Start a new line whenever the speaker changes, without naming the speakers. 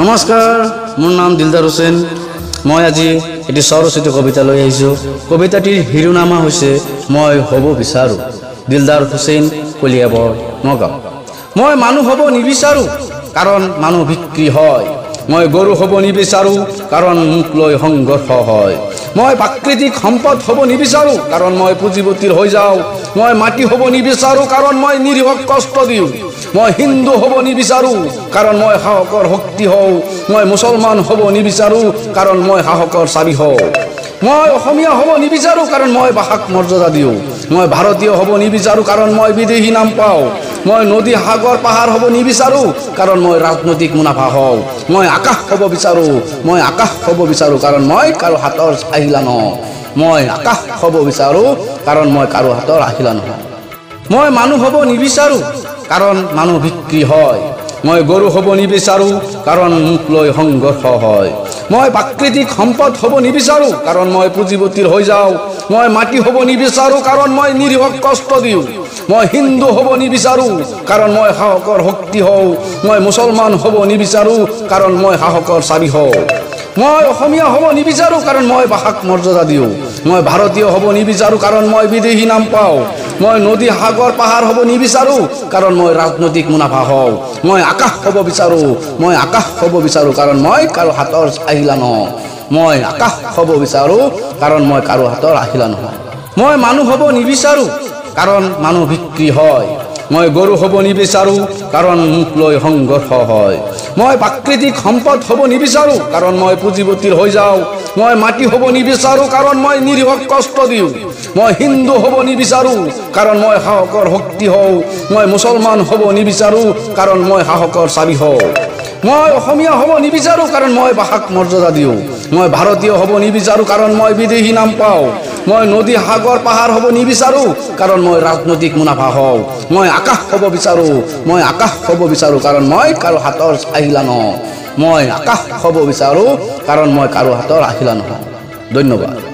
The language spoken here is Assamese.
নমস্কাৰ, মোৰ নাম দিলদাৰ হুছেইন। মই আজি এটি স্বৰচিত কবিতা লৈ আহিছোঁ। কবিতাটিৰ শিৰোনামা হৈছে মই হ'ব বিচাৰোঁ। দিলদাৰ হুছেইন, কলিয়াবৰ, নগাঁও। মই মানুহ হ'ব নিবিচাৰোঁ, কাৰণ মানুহ বিক্ৰী হয়। মই গৰু হ'ব নিবিচাৰোঁ, কাৰণ মোক লৈ সংঘৰ্ষ হয়। মই প্ৰাকৃতিক সম্পদ হ'ব নিবিচাৰোঁ, কাৰণ মই পুঁজিপতিৰ হৈ যাওঁ। মই মাটি হ'ব নিবিচাৰোঁ, কাৰণ মই নিৰীহক কষ্ট দিওঁ। মই হিন্দু হ'ব নিবিচাৰোঁ, কাৰণ মই সাহসৰ শক্তি হওঁ। মই মুছলমান হ'ব নিবিচাৰোঁ, কাৰণ মই সাহসৰ চাবি হওঁ। মই অসমীয়া হ'ব নিবিচাৰোঁ, কাৰণ মই ভাষাক মৰ্যাদা দিওঁ। মই ভাৰতীয় হ'ব নিবিচাৰোঁ, কাৰণ মই বিদেশী নাম পাওঁ। মই নদী, সাগৰ, পাহাৰ হ'ব নিবিচাৰোঁ, কাৰণ মই ৰাজনৈতিক মুনাফা হওঁ। মই আকাশ হ'ব বিচাৰোঁ, মই আকাশ হ'ব বিচাৰোঁ, কাৰণ মই কাৰো হাতৰ আহিলা নহওঁ। মই আকাশ হ'ব বিচাৰোঁ, কাৰণ মই কাৰো হাতৰ আহিলা নহয়। মই মানুহ হ'ব নিবিচাৰোঁ, কাৰণ মানুহ বিক্ৰী হয়। মই গৰু হ'ব নিবিচাৰোঁ, কাৰণ মোক লৈ সংঘৰ্ষ হয়। মই প্ৰাকৃতিক সম্পদ হ'ব নিবিচাৰোঁ, কাৰণ মই পুঁজিপতিৰ হৈ যাওঁ। মই মাটি হ'ব নিবিচাৰোঁ, কাৰণ মই নিৰীহক কষ্ট দিওঁ। মই হিন্দু হ'ব নিবিচাৰোঁ, কাৰণ মই সাহসৰ শক্তি হওঁ। মই মুছলমান হ'ব নিবিচাৰোঁ, কাৰণ মই সাহসৰ চাবি হওঁ। মই অসমীয়া হ'ব নিবিচাৰোঁ, কাৰণ মই ভাষাক মৰ্যাদা দিওঁ। মই ভাৰতীয় হ'ব নিবিচাৰোঁ, কাৰণ মই বিদেশী নাম পাওঁ। মই নদী, সাগৰ, পাহাৰ হ'ব নিবিচাৰোঁ, কাৰণ মই ৰাজনৈতিক মুনাফা হওঁ। মই আকাশ হ'ব বিচাৰোঁ, মই আকাশ হ'ব বিচাৰোঁ, কাৰণ মই কাৰো হাতৰ আহিলা নহওঁ। মই আকাশ হ'ব বিচাৰোঁ, কাৰণ মই কাৰো হাতৰ আহিলা নহয়। মই মানুহ হ'ব নিবিচাৰোঁ, কাৰণ মানুহ বিক্ৰী হয়। মই গৰু হ'ব নিবিচাৰোঁ, কাৰণ মোক লৈ সংঘৰ্ষ হয়। মই প্ৰাকৃতিক সম্পদ হ'ব নিবিচাৰোঁ, কাৰণ মই পুঁজিপতিৰ হৈ যাওঁ। মই মাটি হ'ব নিবিচাৰোঁ, কাৰণ মই নিৰীহক কষ্ট দিওঁ। মই হিন্দু হ'ব নিবিচাৰোঁ, কাৰণ মই সাহসৰ শক্তি হওঁ। মই মুছলমান হ'ব নিবিচাৰোঁ, কাৰণ মই সাহসৰ চাবি হওঁ। মই অসমীয়া হ'ব নিবিচাৰোঁ, কাৰণ মই ভাষাক মৰ্যাদা দিওঁ। মই ভাৰতীয় হ'ব নিবিচাৰোঁ, কাৰণ মই বিদেশী নাম পাওঁ। মই নদী, সাগৰ, পাহাৰ হ'ব নিবিচাৰোঁ, কাৰণ মই ৰাজনৈতিক মুনাফা হওঁ। মই আকাশ হ'ব বিচাৰোঁ, মই আকাশ হ'ব বিচাৰোঁ, কাৰণ মই কাৰো হাতৰ আহিলা নহওঁ। মই আকাশ হ'ব বিচাৰোঁ, কাৰণ মই কাৰো হাতৰ আহিলা নহয়। ধন্যবাদ।